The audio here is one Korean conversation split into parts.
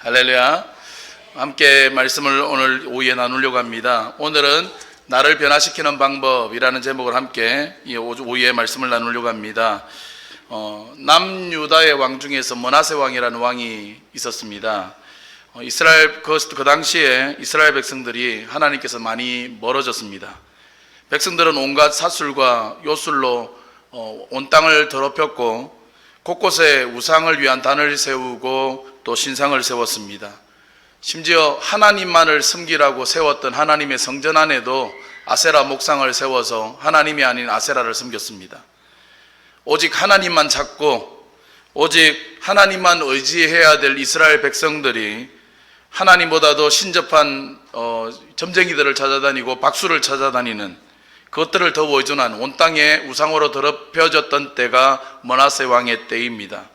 할렐루야. 함께 말씀을 오늘 오후에 나누려고 합니다. 오늘은 나를 변화시키는 방법이라는 제목을 함께 이 오후에 말씀을 나누려고 합니다. 남유다의 왕 중에서 므낫세 왕이라는 왕이 있었습니다. 그 당시에 이스라엘 백성들이 하나님께서 많이 멀어졌습니다. 백성들은 온갖 사술과 요술로 온 땅을 더럽혔고 곳곳에 우상을 위한 단을 세우고 또 신상을 세웠습니다. 심지어 하나님만을 섬기라고 세웠던 하나님의 성전 안에도 아세라 목상을 세워서 하나님이 아닌 아세라를 섬겼습니다. 오직 하나님만 찾고 오직 하나님만 의지해야 될 이스라엘 백성들이 하나님보다도 신접한 점쟁이들을 찾아다니고 박수를 찾아다니는 그것들을 더 의존한 온 땅에 우상으로 더럽혀졌던 때가 므낫세 왕의 때입니다.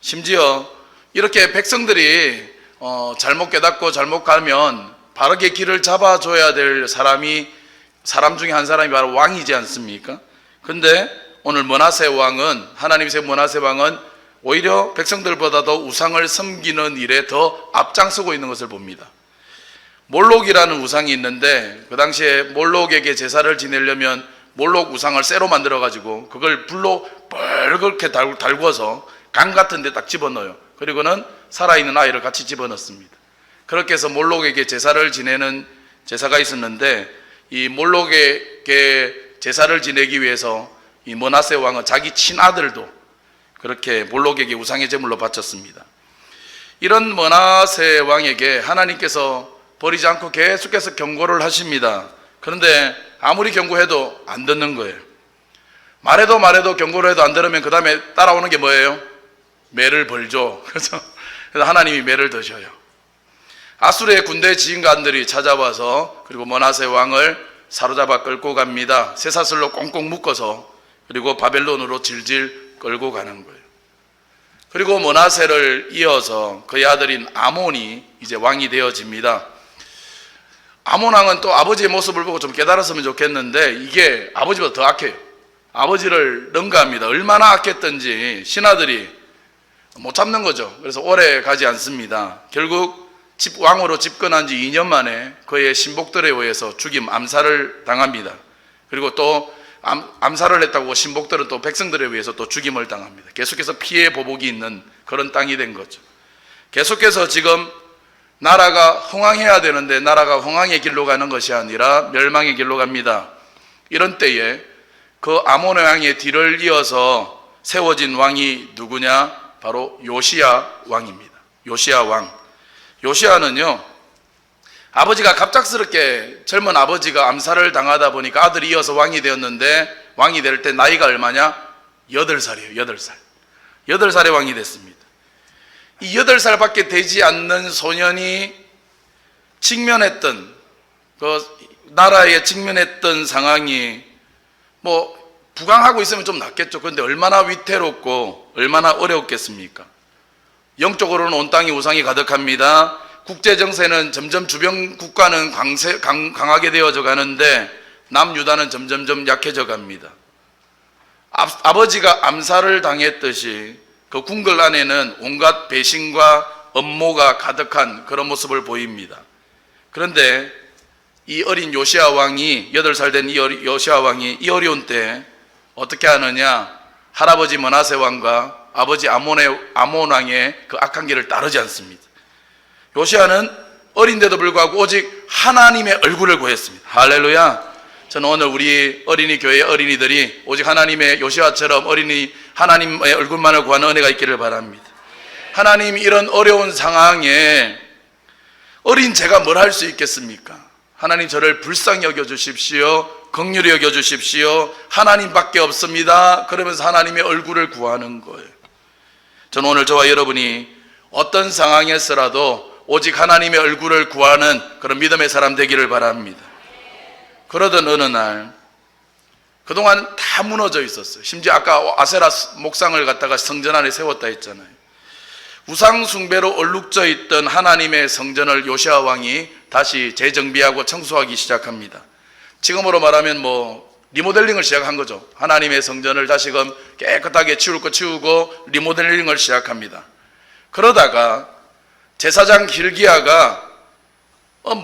심지어 이렇게 백성들이 잘못 깨닫고 잘못 가면 바르게 길을 잡아줘야 될 사람 중에 한 사람이 바로 왕이지 않습니까? 근데 오늘 므낫세 왕은, 하나님의 므낫세 왕은 오히려 백성들보다도 우상을 섬기는 일에 더 앞장서고 있는 것을 봅니다. 몰록이라는 우상이 있는데 그 당시에 몰록에게 제사를 지내려면 몰록 우상을 쇠로 만들어 가지고 그걸 불로 뻘겋게 달궈서 강 같은 데 딱 집어넣어요. 그리고는 살아있는 아이를 같이 집어넣습니다. 그렇게 해서 몰록에게 제사를 지내는 제사가 있었는데 이 몰록에게 제사를 지내기 위해서 이 므낫세 왕은 자기 친아들도 그렇게 몰록에게 우상의 제물로 바쳤습니다. 이런 므낫세 왕에게 하나님께서 버리지 않고 계속해서 경고를 하십니다. 그런데 아무리 경고해도 안 듣는 거예요. 말해도 경고를 해도 안 들으면 그 다음에 따라오는 게 뭐예요? 매를 벌죠. 그래서 하나님이 매를 드셔요. 아수르의 군대 지휘관들이 찾아와서 그리고 므낫세 왕을 사로잡아 끌고 갑니다. 쇠사슬로 꽁꽁 묶어서 그리고 바벨론으로 질질 끌고 가는 거예요. 그리고 므낫세를 이어서 그의 아들인 아몬이 이제 왕이 되어집니다. 아몬 왕은 또 아버지의 모습을 보고 좀 깨달았으면 좋겠는데 이게 아버지보다 더 악해요. 아버지를 능가합니다. 얼마나 악했던지 신하들이 못 참는 거죠. 그래서 오래 가지 않습니다. 결국 왕으로 집권한 지 2년 만에 그의 신복들에 의해서 암살을 당합니다. 그리고 또 암살을 했다고 신복들은 또 백성들에 의해서 또 죽임을 당합니다. 계속해서 피해 보복이 있는 그런 땅이 된 거죠. 계속해서 지금 나라가 흥왕해야 되는데 나라가 흥왕의 길로 가는 것이 아니라 멸망의 길로 갑니다. 이런 때에 그 아몬 왕의 뒤를 이어서 세워진 왕이 누구냐? 바로 요시야 왕입니다. 요시야 왕. 요시야는요, 아버지가 갑작스럽게 젊은 아버지가 암살을 당하다 보니까 아들이 이어서 왕이 되었는데 왕이 될 때 나이가 얼마냐? 8살이에요. 8살. 8살에 왕이 됐습니다. 이 8살밖에 되지 않는 소년이 나라에 직면했던 상황이 부강하고 있으면 좀 낫겠죠. 그런데 얼마나 위태롭고 얼마나 어려웠겠습니까? 영적으로는 온 땅이 우상이 가득합니다. 국제 정세는 점점 주변 국가는 강하게 되어져 가는데 남유다는 점점점 약해져 갑니다. 아버지가 암살을 당했듯이 그 궁궐 안에는 온갖 배신과 음모가 가득한 그런 모습을 보입니다. 그런데 이 어린 요시야 왕이 8살 된 요시야 왕이 이 어려운 때 어떻게 하느냐? 할아버지 므낫세 왕과 아버지 아몬 왕의 그 악한 길을 따르지 않습니다. 요시야는 어린데도 불구하고 오직 하나님의 얼굴을 구했습니다. 할렐루야. 저는 오늘 우리 어린이 교회 어린이들이 오직 하나님의 요시야처럼 하나님의 얼굴만을 구하는 은혜가 있기를 바랍니다. 하나님, 이런 어려운 상황에 어린 제가 뭘 할 수 있겠습니까? 하나님, 저를 불쌍히 여겨주십시오. 긍휼히 여겨주십시오. 하나님밖에 없습니다. 그러면서 하나님의 얼굴을 구하는 거예요. 저는 오늘 저와 여러분이 어떤 상황에서라도 오직 하나님의 얼굴을 구하는 그런 믿음의 사람 되기를 바랍니다. 그러던 어느 날, 그동안 다 무너져 있었어요. 심지어 아까 아세라 목상을 갖다가 성전 안에 세웠다 했잖아요. 우상 숭배로 얼룩져 있던 하나님의 성전을 요시야 왕이 다시 재정비하고 청소하기 시작합니다. 지금으로 말하면 리모델링을 시작한 거죠. 하나님의 성전을 다시금 깨끗하게 치울 거 치우고 리모델링을 시작합니다. 그러다가 제사장 hil기야가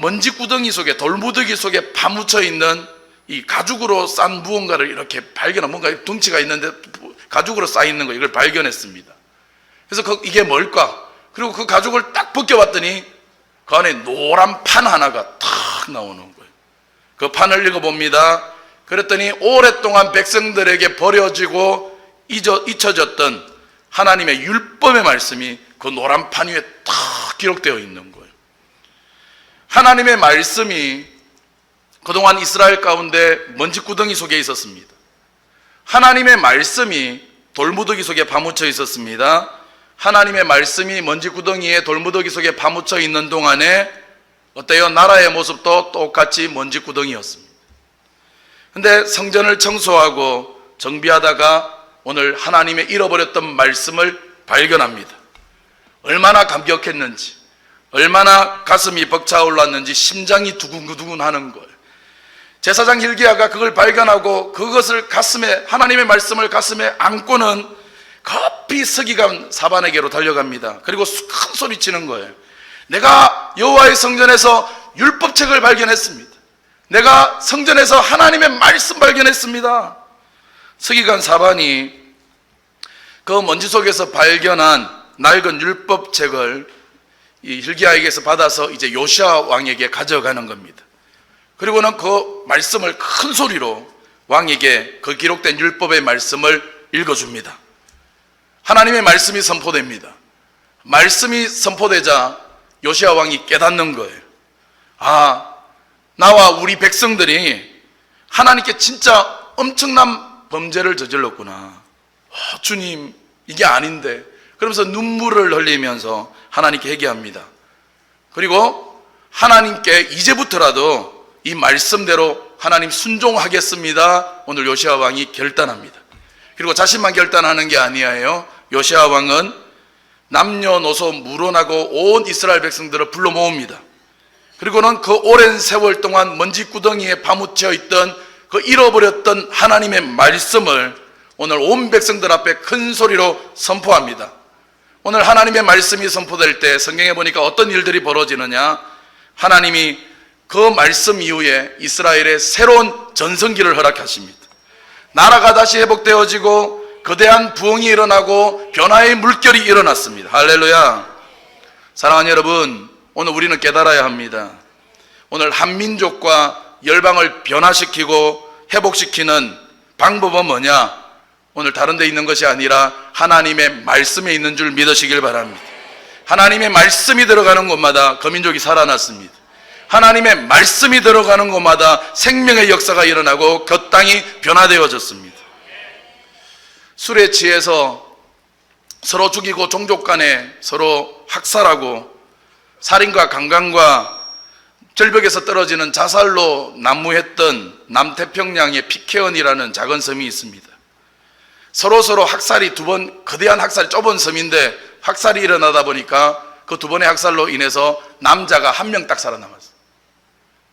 먼지 구덩이 속에, 돌무더기 속에 파묻혀 있는 이 가죽으로 싼 무언가를 이렇게 발견한, 뭔가 덩치가 있는데 가죽으로 쌓여 있는 거, 이걸 발견했습니다. 그래서 이게 뭘까? 그리고 그 가죽을 딱 벗겨봤더니 그 안에 노란 판 하나가 탁 나오는 거예요. 그 판을 읽어봅니다. 그랬더니 오랫동안 백성들에게 버려지고 잊혀졌던 하나님의 율법의 말씀이 그 노란 판 위에 탁 기록되어 있는 거예요. 하나님의 말씀이 그동안 이스라엘 가운데 먼지구덩이 속에 있었습니다. 하나님의 말씀이 돌무더기 속에 파묻혀 있었습니다. 하나님의 말씀이 먼지구덩이에 돌무더기 속에 파묻혀 있는 동안에 어때요? 나라의 모습도 똑같이 먼지구덩이였습니다. 근데 성전을 청소하고 정비하다가 오늘 하나님의 잃어버렸던 말씀을 발견합니다. 얼마나 감격했는지, 얼마나 가슴이 벅차올랐는지 심장이 두근두근 하는 거예요. 제사장 hil기야가 그걸 발견하고 그것을 가슴에, 하나님의 말씀을 가슴에 안고는 급히 서기관 사반에게로 달려갑니다. 그리고 큰 소리 치는 거예요. 내가 여호와의 성전에서 율법책을 발견했습니다. 내가 성전에서 하나님의 말씀 발견했습니다. 서기관 사반이 그 먼지 속에서 발견한 낡은 율법책을 이 hil기야에게서 받아서 이제 요시야 왕에게 가져가는 겁니다. 그리고는 그 말씀을 큰 소리로 왕에게 그 기록된 율법의 말씀을 읽어줍니다. 하나님의 말씀이 선포됩니다. 말씀이 선포되자 요시야 왕이 깨닫는 거예요. 아, 나와 우리 백성들이 하나님께 진짜 엄청난 범죄를 저질렀구나. 주님, 이게 아닌데. 그러면서 눈물을 흘리면서 하나님께 회개합니다. 그리고 하나님께 이제부터라도 이 말씀대로 하나님 순종하겠습니다. 오늘 요시야 왕이 결단합니다. 그리고 자신만 결단하는 게 아니에요. 요시야 왕은 남녀노소 물어나고 온 이스라엘 백성들을 불러 모읍니다. 그리고는 그 오랜 세월 동안 먼지구덩이에 파묻혀 있던 그 잃어버렸던 하나님의 말씀을 오늘 온 백성들 앞에 큰 소리로 선포합니다. 오늘 하나님의 말씀이 선포될 때 성경에 보니까 어떤 일들이 벌어지느냐, 하나님이 그 말씀 이후에 이스라엘에 새로운 전성기를 허락하십니다. 나라가 다시 회복되어지고 거대한 부흥이 일어나고 변화의 물결이 일어났습니다. 할렐루야. 사랑하는 여러분, 오늘 우리는 깨달아야 합니다. 오늘 한민족과 열방을 변화시키고 회복시키는 방법은 뭐냐? 오늘 다른 데 있는 것이 아니라 하나님의 말씀에 있는 줄 믿으시길 바랍니다. 하나님의 말씀이 들어가는 곳마다 그 민족이 살아났습니다. 하나님의 말씀이 들어가는 곳마다 생명의 역사가 일어나고 그 땅이 변화되어졌습니다. 술에 취해서 서로 죽이고 종족 간에 서로 학살하고 살인과 강간과 절벽에서 떨어지는 자살로 난무했던 남태평양의 피케언이라는 작은 섬이 있습니다. 서로 학살이 두 번, 거대한 학살이, 좁은 섬인데 학살이 일어나다 보니까 그 두 번의 학살로 인해서 남자가 한 명 딱 살아남았어요.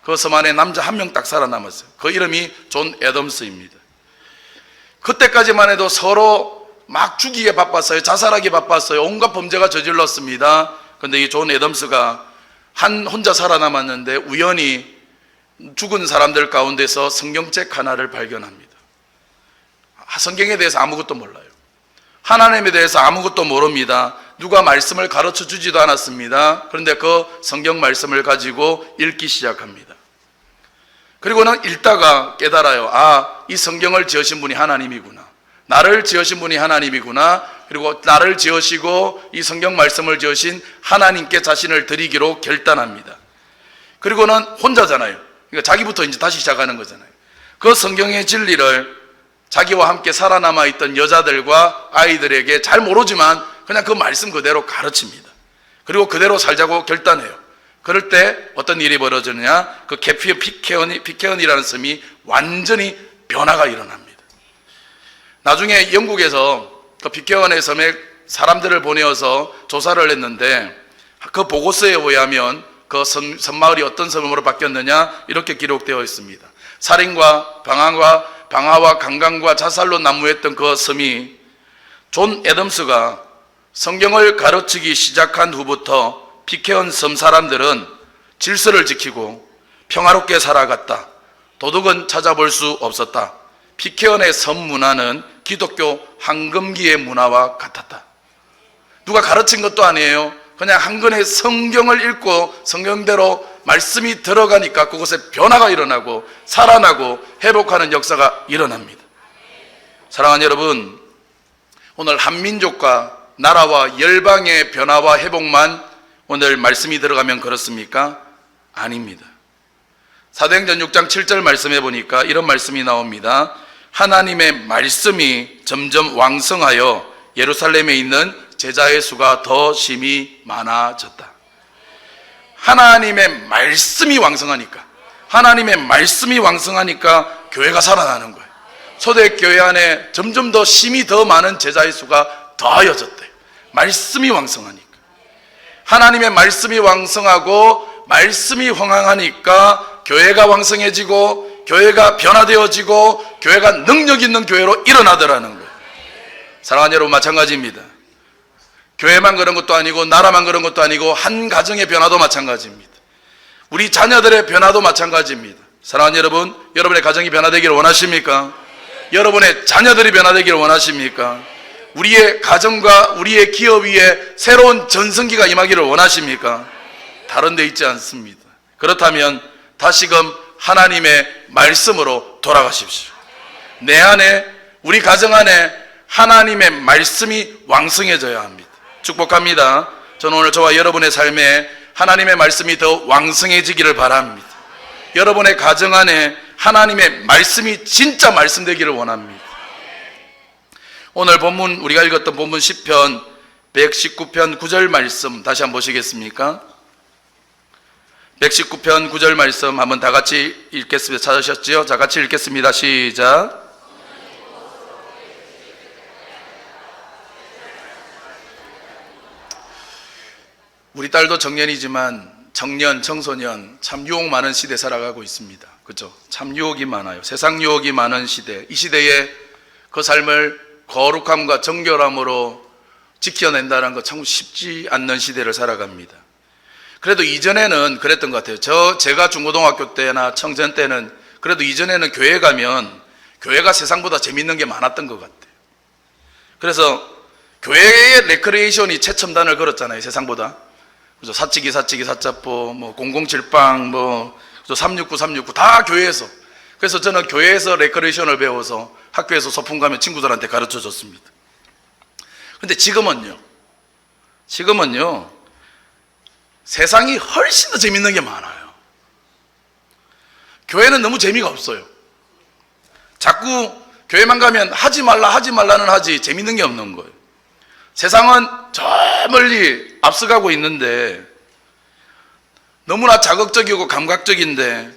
그 섬 안에 남자 한 명 딱 살아남았어요. 그 이름이 존 애덤스입니다. 그때까지만 해도 서로 막 죽이기에 바빴어요. 자살하기에 바빴어요. 온갖 범죄가 저질렀습니다. 그런데 이 존 애덤스가 혼자 살아남았는데 우연히 죽은 사람들 가운데서 성경책 하나를 발견합니다. 성경에 대해서 아무것도 몰라요. 하나님에 대해서 아무것도 모릅니다. 누가 말씀을 가르쳐 주지도 않았습니다. 그런데 그 성경 말씀을 가지고 읽기 시작합니다. 그리고는 읽다가 깨달아요. 아, 이 성경을 지으신 분이 하나님이구나. 나를 지으신 분이 하나님이구나. 그리고 나를 지으시고 이 성경 말씀을 지으신 하나님께 자신을 드리기로 결단합니다. 그리고는 혼자잖아요. 그러니까 자기부터 이제 다시 시작하는 거잖아요. 그 성경의 진리를 자기와 함께 살아남아 있던 여자들과 아이들에게 잘 모르지만 그냥 그 말씀 그대로 가르칩니다. 그리고 그대로 살자고 결단해요. 그럴 때 어떤 일이 벌어지느냐, 그 피케언이라는 섬이 완전히 변화가 일어납니다. 나중에 영국에서 그 피케언의 섬에 사람들을 보내어서 조사를 했는데 그 보고서에 의하면 그 섬마을이 어떤 섬으로 바뀌었느냐 이렇게 기록되어 있습니다. 살인과 방화와 강간과 자살로 난무했던 그 섬이 존 애덤스가 성경을 가르치기 시작한 후부터 피케온 섬 사람들은 질서를 지키고 평화롭게 살아갔다. 도둑은 찾아볼 수 없었다. 피케온의 섬 문화는 기독교 황금기의 문화와 같았다. 누가 가르친 것도 아니에요. 그냥 한 권의 성경을 읽고 성경대로 말씀이 들어가니까 그곳에 변화가 일어나고 살아나고 회복하는 역사가 일어납니다. 사랑하는 여러분, 오늘 한민족과 나라와 열방의 변화와 회복만 오늘 말씀이 들어가면 그렇습니까? 아닙니다. 사도행전 6장 7절 말씀해 보니까 이런 말씀이 나옵니다. 하나님의 말씀이 점점 왕성하여 예루살렘에 있는 제자의 수가 더 심히 많아졌다. 하나님의 말씀이 왕성하니까, 하나님의 말씀이 왕성하니까 교회가 살아나는 거예요. 초대교회 안에 점점 더 심히 더 많은 제자의 수가 더하여졌대요. 말씀이 왕성하니까. 하나님의 말씀이 왕성하고 말씀이 황황하니까 교회가 왕성해지고 교회가 변화되어지고 교회가 능력 있는 교회로 일어나더라는 거예요. 사랑하는 여러분, 마찬가지입니다. 교회만 그런 것도 아니고 나라만 그런 것도 아니고 한 가정의 변화도 마찬가지입니다. 우리 자녀들의 변화도 마찬가지입니다. 사랑하는 여러분, 여러분의 가정이 변화되기를 원하십니까? 여러분의 자녀들이 변화되기를 원하십니까? 우리의 가정과 우리의 기업 위에 새로운 전성기가 임하기를 원하십니까? 다른 데 있지 않습니다. 그렇다면 다시금 하나님의 말씀으로 돌아가십시오. 내 안에, 우리 가정 안에 하나님의 말씀이 왕성해져야 합니다. 축복합니다. 저는 오늘 저와 여러분의 삶에 하나님의 말씀이 더 왕성해지기를 바랍니다. 여러분의 가정 안에 하나님의 말씀이 진짜 말씀 되기를 원합니다. 오늘 본문, 우리가 읽었던 본문 시편 119편 9절 말씀 다시 한번 보시겠습니까? 119편 9절 말씀 한번 다 같이 읽겠습니다. 찾으셨지요? 자, 같이 읽겠습니다. 시작. 우리 딸도 청년이지만 청년, 청소년 참 유혹 많은 시대 살아가고 있습니다. 그렇죠? 참 유혹이 많아요. 세상 유혹이 많은 시대. 이 시대에 그 삶을 거룩함과 정결함으로 지켜낸다는 거 참 쉽지 않는 시대를 살아갑니다. 그래도 이전에는 그랬던 것 같아요. 제가 중고등학교 때나 청전 때는 그래도 이전에는 교회 가면 교회가 세상보다 재밌는 게 많았던 것 같아요. 그래서 교회의 레크레이션이 최첨단을 걸었잖아요. 세상보다. 그죠? 사치기, 사짜뽀, 007빵, 369 다 교회에서. 그래서 저는 교회에서 레크레이션을 배워서 학교에서 소풍 가면 친구들한테 가르쳐 줬습니다. 근데 지금은요, 세상이 훨씬 더 재밌는 게 많아요. 교회는 너무 재미가 없어요. 자꾸 교회만 가면 하지 말라는 하지 재밌는 게 없는 거예요. 세상은 저 멀리 앞서가고 있는데 너무나 자극적이고 감각적인데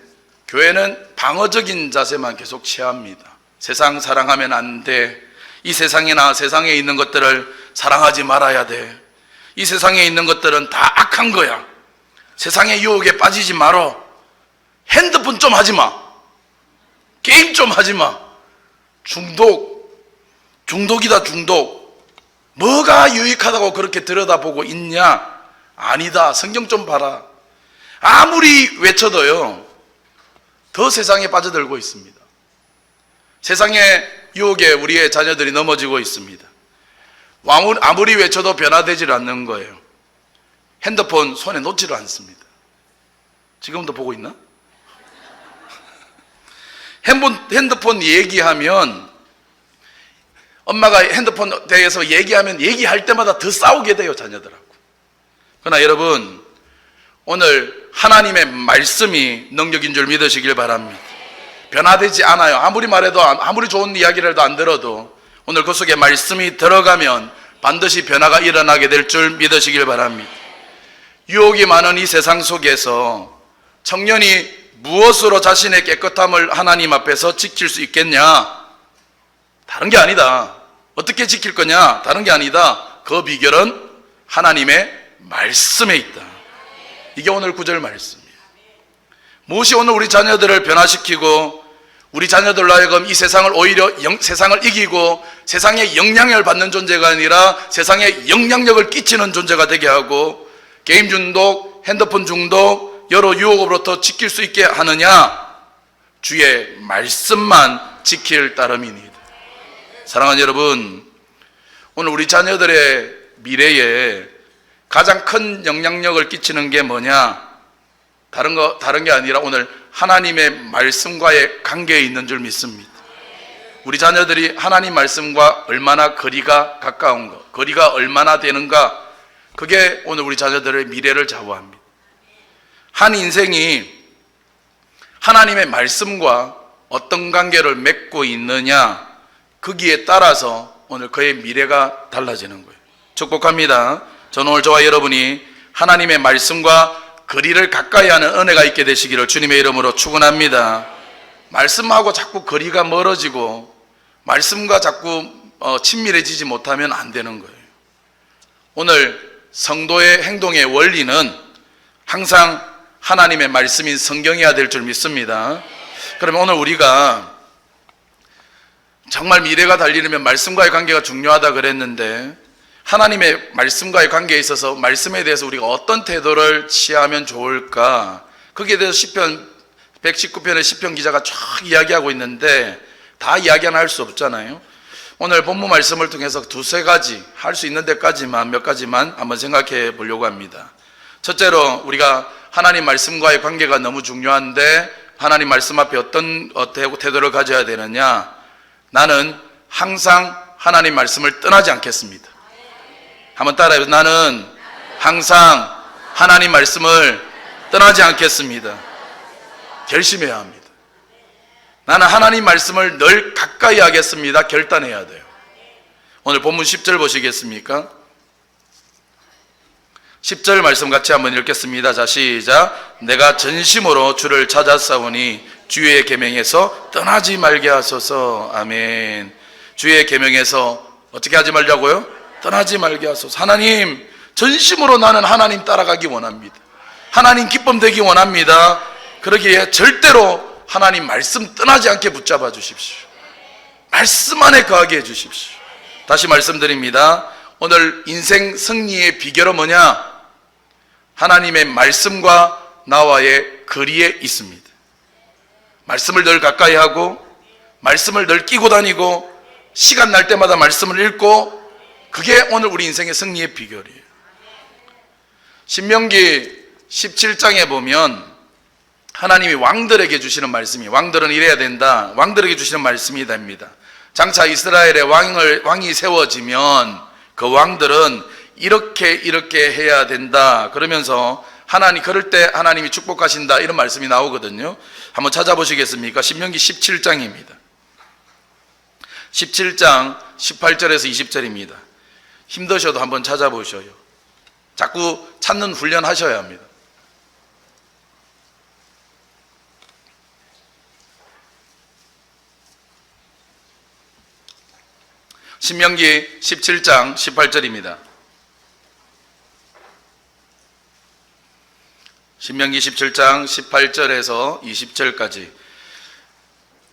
교회는 방어적인 자세만 계속 취합니다. 세상 사랑하면 안 돼. 이 세상이나 세상에 있는 것들을 사랑하지 말아야 돼. 이 세상에 있는 것들은 다 악한 거야. 세상의 유혹에 빠지지 말어. 핸드폰 좀 하지 마. 게임 좀 하지 마. 중독이다, 중독. 뭐가 유익하다고 그렇게 들여다보고 있냐? 아니다. 성경 좀 봐라. 아무리 외쳐도요, 더 세상에 빠져들고 있습니다. 세상의 유혹에 우리의 자녀들이 넘어지고 있습니다. 아무리 외쳐도 변화되질 않는 거예요. 핸드폰 손에 놓지를 않습니다. 지금도 보고 있나? 핸드폰 얘기하면 엄마가 핸드폰 대해서 얘기할 때마다 더 싸우게 돼요, 자녀들하고. 그러나 여러분, 오늘 하나님의 말씀이 능력인 줄 믿으시길 바랍니다. 변화되지 않아요. 아무리 말해도, 아무리 좋은 이야기를 해도 안 들어도 오늘 그 속에 말씀이 들어가면 반드시 변화가 일어나게 될 줄 믿으시길 바랍니다. 유혹이 많은 이 세상 속에서 청년이 무엇으로 자신의 깨끗함을 하나님 앞에서 지킬 수 있겠냐? 다른 게 아니다. 어떻게 지킬 거냐? 다른 게 아니다. 그 비결은 하나님의 말씀에 있다. 이게 오늘 9절 말씀이에요. 무엇이 오늘 우리 자녀들을 변화시키고 우리 자녀들로 하여금 이 세상을 오히려 세상을 이기고 세상에 영향을 받는 존재가 아니라 세상에 영향력을 끼치는 존재가 되게 하고 게임 중독, 핸드폰 중독, 여러 유혹으로부터 지킬 수 있게 하느냐? 주의 말씀만 지킬 따름이니이다. 사랑하는 여러분, 오늘 우리 자녀들의 미래에 가장 큰 영향력을 끼치는 게 뭐냐? 다른 게 아니라 오늘 하나님의 말씀과의 관계에 있는 줄 믿습니다. 우리 자녀들이 하나님 말씀과 얼마나 거리가 가까운가, 거리가 얼마나 되는가, 그게 오늘 우리 자녀들의 미래를 좌우합니다. 한 인생이 하나님의 말씀과 어떤 관계를 맺고 있느냐, 거기에 따라서 오늘 그의 미래가 달라지는 거예요. 축복합니다. 저는 오늘 저와 여러분이 하나님의 말씀과 거리를 가까이 하는 은혜가 있게 되시기를 주님의 이름으로 축원합니다. 말씀하고 자꾸 거리가 멀어지고 말씀과 자꾸 친밀해지지 못하면 안 되는 거예요. 오늘 성도의 행동의 원리는 항상 하나님의 말씀인 성경이어야 될 줄 믿습니다. 그러면 오늘 우리가 정말 미래가 달리려면 말씀과의 관계가 중요하다 그랬는데, 하나님의 말씀과의 관계에 있어서 말씀에 대해서 우리가 어떤 태도를 취하면 좋을까, 거기에 대해서 시편 119편의 시편 기자가 쫙 이야기하고 있는데 다 이야기 하나 할 수 없잖아요. 오늘 본문 말씀을 통해서 두세 가지 할 수 있는 데까지만 몇 가지만 한번 생각해 보려고 합니다. 첫째로, 우리가 하나님 말씀과의 관계가 너무 중요한데 하나님 말씀 앞에 어떤 태도를 가져야 되느냐? 나는 항상 하나님 말씀을 떠나지 않겠습니다. 한번 따라해보세요. 나는 항상 하나님 말씀을 떠나지 않겠습니다. 결심해야 합니다. 나는 하나님 말씀을 늘 가까이 하겠습니다. 결단해야 돼요. 오늘 본문 10절 보시겠습니까? 10절 말씀 같이 한번 읽겠습니다. 자, 시작. 내가 전심으로 주를 찾았사오니 주의 계명에서 떠나지 말게 하소서. 아멘. 주의 계명에서 어떻게 하지 말자고요? 떠나지 말게 하소서. 하나님, 전심으로 나는 하나님 따라가기 원합니다. 하나님 기쁨 되기 원합니다. 그러기에 절대로 하나님 말씀 떠나지 않게 붙잡아 주십시오. 말씀 안에 거하게 해 주십시오. 다시 말씀드립니다. 오늘 인생 승리의 비결은 뭐냐? 하나님의 말씀과 나와의 거리에 있습니다. 말씀을 늘 가까이 하고 말씀을 늘 끼고 다니고 시간 날 때마다 말씀을 읽고, 그게 오늘 우리 인생의 승리의 비결이에요. 신명기 17장에 보면 하나님이 왕들에게 주시는 말씀이, 왕들은 이래야 된다, 왕들에게 주시는 말씀이 됩니다. 장차 이스라엘의 왕이 세워지면 그 왕들은 이렇게 해야 된다 그러면서 그럴 때 하나님이 축복하신다, 이런 말씀이 나오거든요. 한번 찾아보시겠습니까? 신명기 17장입니다. 17장 18절에서 20절입니다. 힘드셔도 한번 찾아보셔요. 자꾸 찾는 훈련 하셔야 합니다. 신명기 17장 18절입니다. 신명기 17장 18절에서 20절까지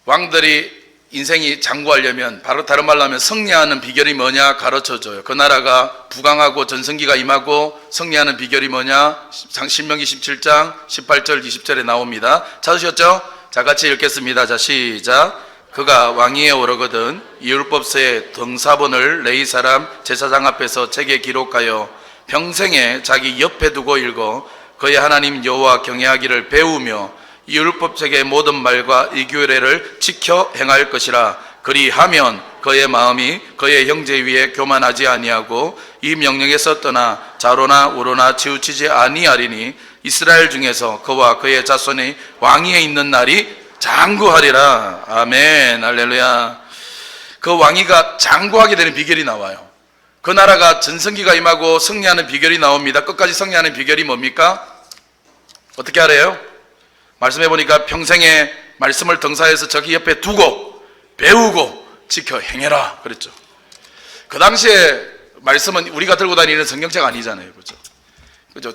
왕들이 인생이 장구하려면, 바로 다른 말로 하면 승리하는 비결이 뭐냐 가르쳐줘요. 그 나라가 부강하고 전성기가 임하고 승리하는 비결이 뭐냐, 신명기 17장 18절 20절에 나옵니다. 찾으셨죠? 자, 같이 읽겠습니다. 자, 시작. 그가 왕위에 오르거든 이 율법서의 등사본을 레위 사람 제사장 앞에서 책에 기록하여 평생에 자기 옆에 두고 읽어 그의 하나님 여호와 경외하기를 배우며 이 율법책의 모든 말과 이 규례를 지켜 행할 것이라. 그리하면 그의 마음이 그의 형제 위에 교만하지 아니하고 이 명령에서 떠나 좌로나 우로나 치우치지 아니하리니 이스라엘 중에서 그와 그의 자손이 왕위에 있는 날이 장구하리라. 아멘. 할렐루야. 그 왕위가 장구하게 되는 비결이 나와요. 그 나라가 전성기가 임하고 승리하는 비결이 나옵니다. 끝까지 승리하는 비결이 뭡니까? 어떻게 알아요? 말씀해 보니까 평생에 말씀을 등사해서 저기 옆에 두고 배우고 지켜 행해라 그랬죠. 그 당시에 말씀은 우리가 들고 다니는 성경책 아니잖아요. 그죠?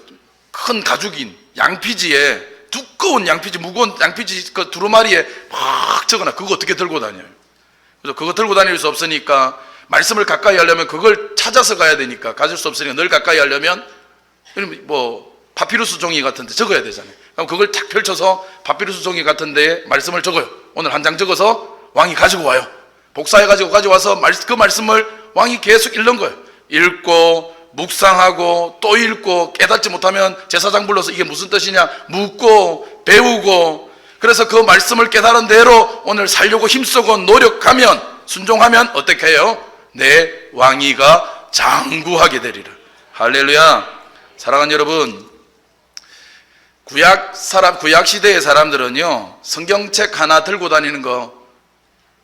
큰 가죽인 양피지에, 두꺼운 양피지, 무거운 양피지 그 두루마리에 막 적어놔. 그거 어떻게 들고 다녀요? 그래서 그거 들고 다닐 수 없으니까 말씀을 가까이 하려면 그걸 찾아서 가야 되니까, 가질 수 없으니까 늘 가까이 하려면 뭐 파피루스 종이 같은데 적어야 되잖아요. 그럼 그걸 탁 펼쳐서 파피루스 종이 같은데 말씀을 적어요. 오늘 한 장 적어서 왕이 가지고 와요. 복사해가지고 가져와서 그 말씀을 왕이 계속 읽는 거예요. 읽고 묵상하고 또 읽고 깨닫지 못하면 제사장 불러서 이게 무슨 뜻이냐 묻고 배우고, 그래서 그 말씀을 깨달은 대로 오늘 살려고 힘쓰고 노력하면, 순종하면 어떻게 해요? 내 왕위가 장구하게 되리라. 할렐루야. 사랑하는 여러분, 구약 시대의 사람들은요, 성경책 하나 들고 다니는 거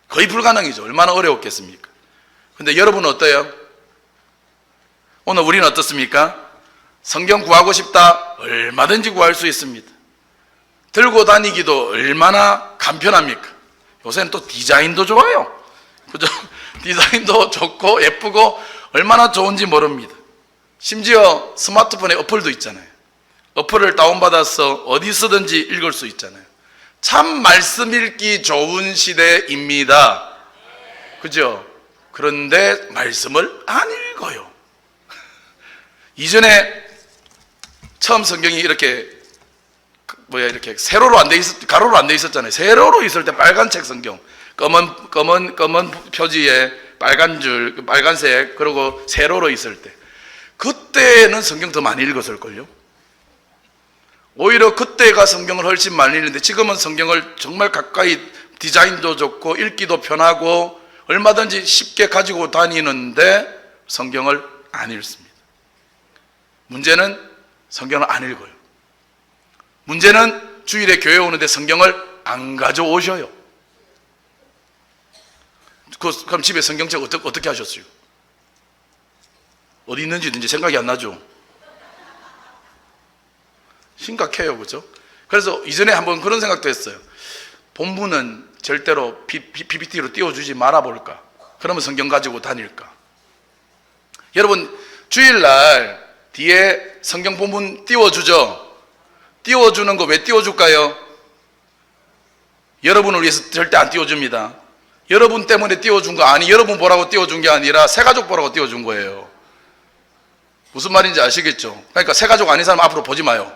거의 불가능이죠. 얼마나 어려웠겠습니까? 근데 여러분은 어때요? 오늘 우리는 어떻습니까? 성경 구하고 싶다? 얼마든지 구할 수 있습니다. 들고 다니기도 얼마나 간편합니까? 요새는 또 디자인도 좋아요. 그죠? 디자인도 좋고 예쁘고 얼마나 좋은지 모릅니다. 심지어 스마트폰에 어플도 있잖아요. 어플을 다운받아서 어디서든지 읽을 수 있잖아요. 참 말씀 읽기 좋은 시대입니다. 그죠? 그런데 말씀을 안 읽어요. 이전에 처음 성경이 이렇게 이렇게 세로로 안 돼 가로로 안 돼 있었잖아요. 세로로 있을 때 빨간 책 성경, 검은 표지에 빨간 줄, 빨간색, 그리고 세로로 있을 때, 그때는 성경 더 많이 읽었을걸요. 오히려 그때가 성경을 훨씬 많이 읽는데, 지금은 성경을 정말 가까이, 디자인도 좋고 읽기도 편하고 얼마든지 쉽게 가지고 다니는데 성경을 안 읽습니다. 문제는 성경을 안 읽어요. 문제는 주일에 교회 오는데 성경을 안 가져오셔요. 그럼 집에 성경책 어떻게 하셨어요? 어디 있는지 이제 생각이 안 나죠? 심각해요, 그죠? 그래서 이전에 한번 그런 생각도 했어요. 본문은 절대로 PPT로 띄워주지 말아볼까? 그러면 성경 가지고 다닐까? 여러분, 주일날 뒤에 성경 본문 띄워주죠? 띄워주는 거 왜 띄워줄까요? 여러분을 위해서 절대 안 띄워줍니다. 여러분 때문에 띄워준 거 아니, 여러분 보라고 띄워준 게 아니라 새가족 보라고 띄워준 거예요. 무슨 말인지 아시겠죠? 그러니까 새가족 아닌 사람 앞으로 보지 마요.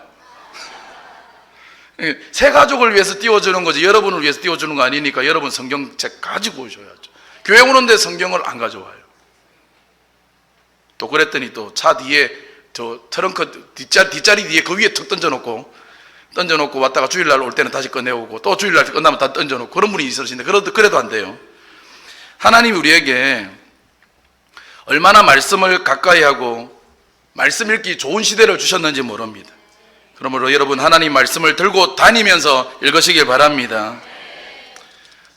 새가족을 위해서 띄워주는 거지 여러분을 위해서 띄워주는 거 아니니까 여러분 성경책 가지고 오셔야죠. 교회 오는데 성경을 안 가져와요. 또 그랬더니 또 차 뒤에 저 트렁크 뒷자리 뒤에 그 위에 턱 던져놓고 왔다가 주일날 올 때는 다시 꺼내오고 또 주일날 끝나면 다 던져놓고 그런 분이 있으신데 그래도 안 돼요. 하나님이 우리에게 얼마나 말씀을 가까이 하고 말씀 읽기 좋은 시대를 주셨는지 모릅니다. 그러므로 여러분 하나님 말씀을 들고 다니면서 읽으시길 바랍니다.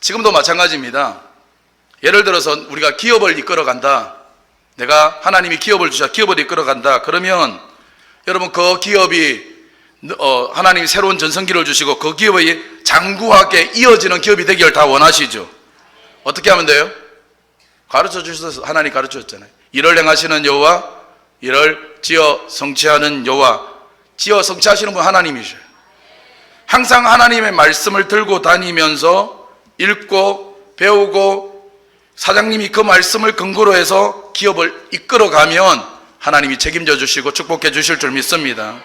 지금도 마찬가지입니다. 예를 들어서 우리가 기업을 이끌어간다. 내가 하나님이 기업을 주셔 기업을 이끌어간다. 그러면 여러분 그 기업이 하나님이 새로운 전성기를 주시고 그 기업이 장구하게 이어지는 기업이 되기를 다 원하시죠. 어떻게 하면 돼요? 가르쳐 주셔서 하나님 가르쳐 줬잖아요. 이를 행하시는 여호와, 이를 지어 성취하는 여호와. 지어 성취하시는 분 하나님이셔요. 항상 하나님의 말씀을 들고 다니면서 읽고 배우고 사장님이 그 말씀을 근거로 해서 기업을 이끌어가면 하나님이 책임져 주시고 축복해 주실 줄 믿습니다.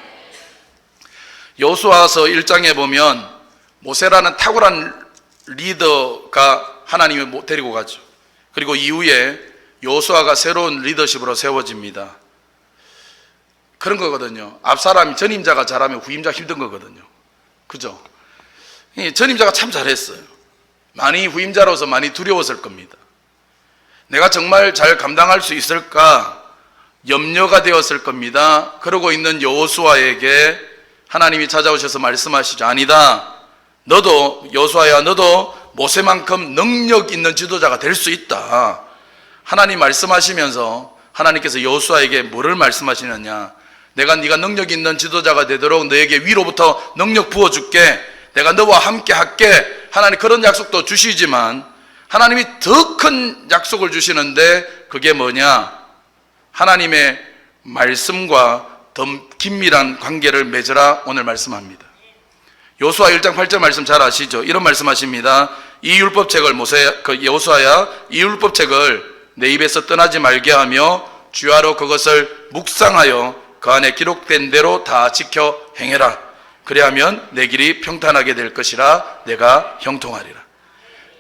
여호수아서 1장에 보면 모세라는 탁월한 리더가 하나님이 데리고 가죠. 그리고 이후에 여호수아가 새로운 리더십으로 세워집니다. 그런 거거든요. 앞사람이 전임자가 잘하면 후임자가 힘든 거거든요. 그죠? 전임자가 참 잘했어요. 많이 후임자로서 많이 두려웠을 겁니다. 내가 정말 잘 감당할 수 있을까 염려가 되었을 겁니다. 그러고 있는 여호수아에게 하나님이 찾아오셔서 말씀하시죠. 아니다. 너도 여호수아야, 너도 모세만큼 능력 있는 지도자가 될 수 있다. 하나님 말씀하시면서 하나님께서 여호수아에게 뭐를 말씀하시느냐? 내가 네가 능력 있는 지도자가 되도록 너에게 위로부터 능력 부어줄게. 내가 너와 함께 할게. 하나님 그런 약속도 주시지만 하나님이 더 큰 약속을 주시는데 그게 뭐냐? 하나님의 말씀과 더 긴밀한 관계를 맺으라 오늘 말씀합니다. 여호수아 1장 8절 말씀 잘 아시죠? 이런 말씀하십니다. 이 율법책을 여호수아야, 이 율법책을 내 입에서 떠나지 말게 하며 주야로 그것을 묵상하여 그 안에 기록된 대로 다 지켜 행해라. 그리하면 내 길이 평탄하게 될 것이라 내가 형통하리라.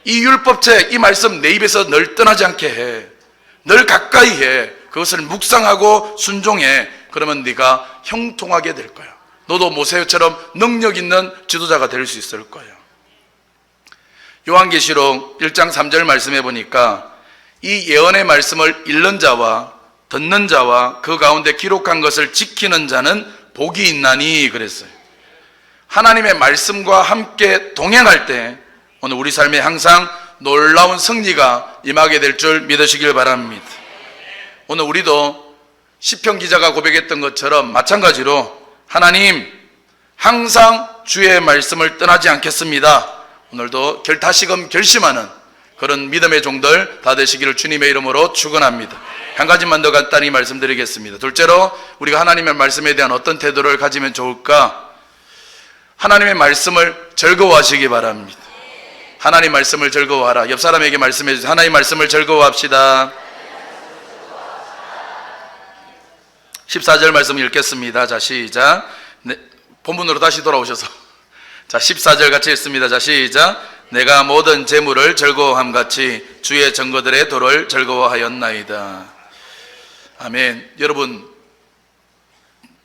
이 율법책, 이 말씀 내 입에서 늘 떠나지 않게 해. 늘 가까이 해. 그것을 묵상하고 순종해. 그러면 네가 형통하게 될 거야. 너도 모세처럼 능력 있는 지도자가 될 수 있을 거야. 요한계시록 1장 3절 말씀해 보니까 이 예언의 말씀을 읽는 자와 듣는 자와 그 가운데 기록한 것을 지키는 자는 복이 있나니 그랬어요. 하나님의 말씀과 함께 동행할 때 오늘 우리 삶에 항상 놀라운 승리가 임하게 될 줄 믿으시길 바랍니다. 오늘 우리도 시편 기자가 고백했던 것처럼 마찬가지로 하나님 항상 주의 말씀을 떠나지 않겠습니다. 오늘도 다시금 결심하는 그런 믿음의 종들 다 되시기를 주님의 이름으로 축원합니다. 한 가지만 더 간단히 말씀드리겠습니다. 둘째로 우리가 하나님의 말씀에 대한 어떤 태도를 가지면 좋을까? 하나님의 말씀을 즐거워하시기 바랍니다. 하나님 말씀을 즐거워하라. 옆 사람에게 말씀해 주세요. 하나님 말씀을 즐거워합시다. 14절 말씀 읽겠습니다. 자, 시작. 네, 본문으로 다시 돌아오셔서 자, 14절 같이 읽습니다. 자, 시작. 내가 모든 재물을 즐거워함 같이 주의 증거들의 도를 즐거워하였나이다. 아멘. 여러분,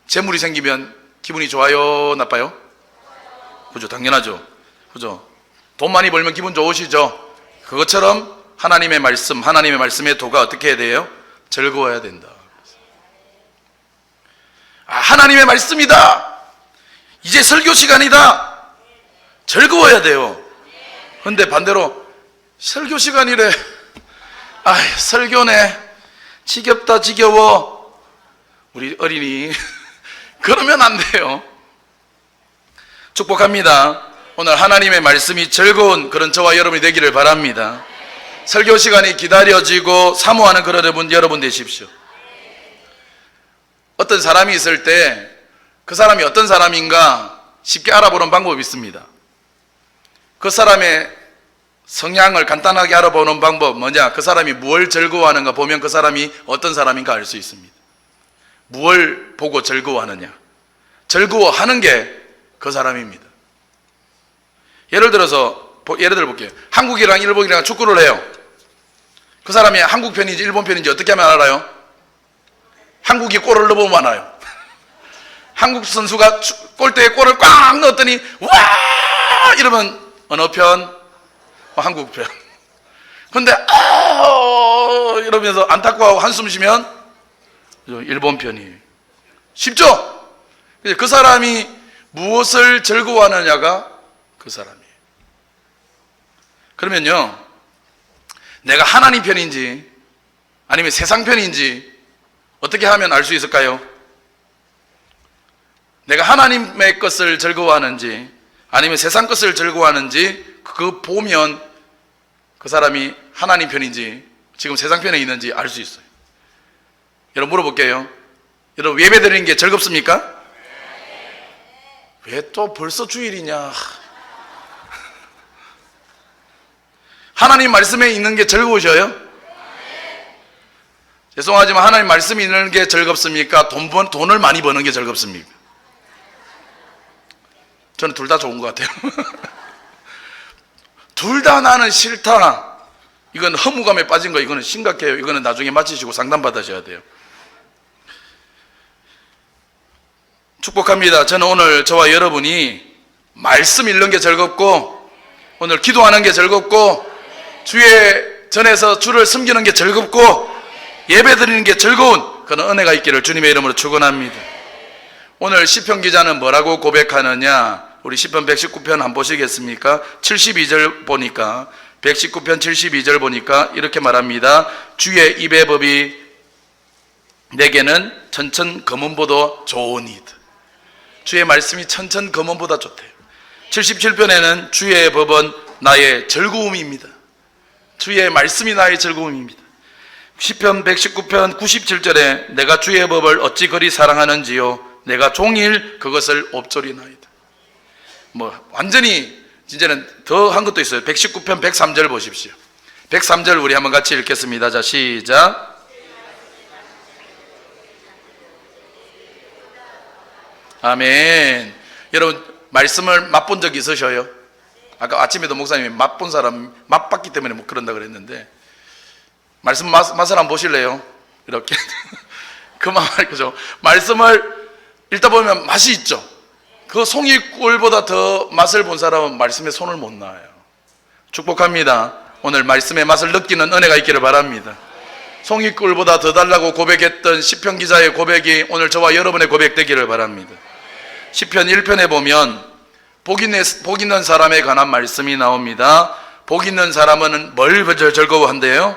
재물이 생기면 기분이 좋아요, 나빠요? 그죠? 당연하죠. 그죠? 돈 많이 벌면 기분 좋으시죠? 그것처럼 하나님의 말씀, 하나님의 말씀의 도가 어떻게 해야 돼요? 즐거워야 된다. 아, 하나님의 말씀이다. 이제 설교 시간이다. 즐거워야 돼요. 근데 반대로 설교 시간이래. 아, 설교네. 지겹다, 지겨워. 우리 어린이 그러면 안 돼요. 축복합니다. 오늘 하나님의 말씀이 즐거운 그런 저와 여러분이 되기를 바랍니다. 설교 시간이 기다려지고 사모하는 그런 여러분 되십시오. 어떤 사람이 있을 때 그 사람이 어떤 사람인가 쉽게 알아보는 방법이 있습니다. 그 사람의 성향을 간단하게 알아보는 방법 뭐냐? 그 사람이 무엇을 즐거워하는가 보면 그 사람이 어떤 사람인가 알 수 있습니다. 무엇을 보고 즐거워하느냐? 즐거워하는 게 그 사람입니다. 예를 들어 볼게요. 한국이랑 일본이랑 축구를 해요. 그 사람이 한국 편인지 일본 편인지 어떻게 하면 알아요? 한국이 골을 넣으면 알아요. 한국 선수가 골대에 골을 꽉 넣었더니 와 이러면 어느 편? 한국 편. 근데 이러면서 안타까워하고 한숨 쉬면 일본 편이에요. 쉽죠? 그 사람이 무엇을 즐거워하느냐가 그 사람이에요. 그러면요, 내가 하나님 편인지 아니면 세상 편인지 어떻게 하면 알 수 있을까요? 내가 하나님의 것을 즐거워하는지 아니면 세상 것을 즐거워하는지 그거 보면 그 사람이 하나님 편인지 지금 세상 편에 있는지 알 수 있어요. 여러분 물어볼게요. 여러분 예배 드리는 게 즐겁습니까? 왜 또 벌써 주일이냐? 하나님 말씀에 있는 게 즐거우셔요? 죄송하지만 하나님 말씀이 있는 게 즐겁습니까? 돈을 많이 버는 게 즐겁습니까? 저는 둘 다 좋은 것 같아요. 둘 다 나는 싫다. 이건 허무감에 빠진 거, 이거는 심각해요. 이거는 나중에 마치시고 상담 받으셔야 돼요. 축복합니다. 저는 오늘 저와 여러분이 말씀 읽는 게 즐겁고 오늘 기도하는 게 즐겁고 주의 전에서 주를 섬기는 게 즐겁고 예배 드리는 게 즐거운 그런 은혜가 있기를 주님의 이름으로 축원합니다. 오늘 시편 기자는 뭐라고 고백하느냐? 우리 시편 119편 한번 보시겠습니까? 72절 보니까 119편 72절 보니까 이렇게 말합니다. 주의 입의 법이 내게는 천천 검은보다 좋으니이다. 주의 말씀이 천천 검은보다 좋대요. 77편에는 주의 법은 나의 즐거움입니다. 주의 말씀이 나의 즐거움입니다. 시편 119편 97절에 내가 주의 법을 어찌 그리 사랑하는지요 내가 종일 그것을 옵졸이나이다. 완전히 이제는 더 한 것도 있어요. 119편 103절 보십시오. 103절 우리 한번 같이 읽겠습니다. 자, 시작. 아멘. 여러분, 말씀을 맛본 적 있으셔요? 아까 아침에도 목사님이 맛본 사람, 맛봤기 때문에 뭐 그런다 그랬는데, 말씀 맛을 한번 보실래요? 이렇게. 그 말이죠. 말씀을 읽다 보면 맛이 있죠. 그 송이꿀보다 더 맛을 본 사람은 말씀에 손을 못 놔요. 축복합니다. 오늘 말씀의 맛을 느끼는 은혜가 있기를 바랍니다. 송이꿀보다 더 달라고 고백했던 시편 기자의 고백이 오늘 저와 여러분의 고백 되기를 바랍니다. 시편 1편에 보면 복 있는 사람에 관한 말씀이 나옵니다. 복 있는 사람은 뭘 즐거워한대요?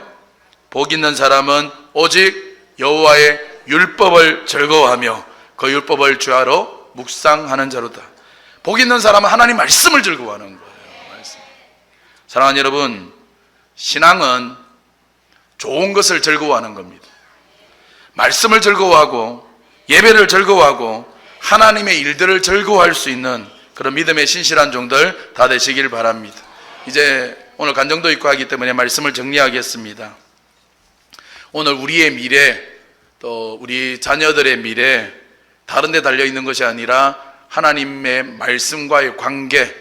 복 있는 사람은 오직 여호와의 율법을 즐거워하며 그 율법을 주야로 묵상하는 자로다. 복 있는 사람은 하나님 말씀을 즐거워하는 거예요. 말씀. 사랑하는 여러분, 신앙은 좋은 것을 즐거워하는 겁니다. 말씀을 즐거워하고 예배를 즐거워하고 하나님의 일들을 즐거워할 수 있는 그런 믿음의 신실한 종들 다 되시길 바랍니다. 이제 오늘 간정도 있고 하기 때문에 말씀을 정리하겠습니다. 오늘 우리의 미래, 또 우리 자녀들의 미래, 다른 데 달려있는 것이 아니라 하나님의 말씀과의 관계,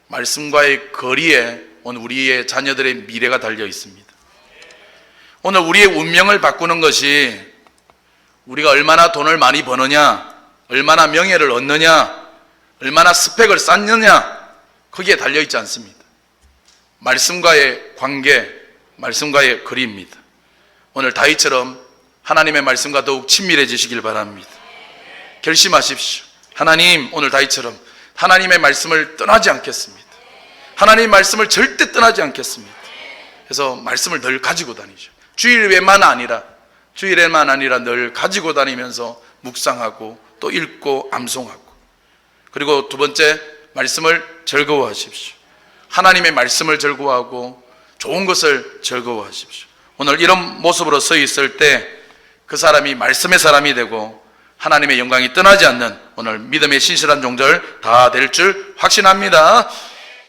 말씀과의 거리에 오늘 우리의 자녀들의 미래가 달려 있습니다. 오늘 우리의 운명을 바꾸는 것이 우리가 얼마나 돈을 많이 버느냐, 얼마나 명예를 얻느냐, 얼마나 스펙을 쌓느냐, 거기에 달려있지 않습니다. 말씀과의 관계, 말씀과의 거리입니다. 오늘 다윗처럼 하나님의 말씀과 더욱 친밀해지시길 바랍니다. 결심하십시오. 하나님, 오늘 다윗처럼 하나님의 말씀을 떠나지 않겠습니다. 하나님의 말씀을 절대 떠나지 않겠습니다. 그래서 말씀을 늘 가지고 다니죠. 주일에만 아니라 늘 가지고 다니면서 묵상하고 또 읽고 암송하고, 그리고 두 번째, 말씀을 즐거워하십시오. 하나님의 말씀을 즐거워하고 좋은 것을 즐거워하십시오. 오늘 이런 모습으로 서 있을 때 그 사람이 말씀의 사람이 되고 하나님의 영광이 떠나지 않는 오늘 믿음의 신실한 종들 다 될 줄 확신합니다.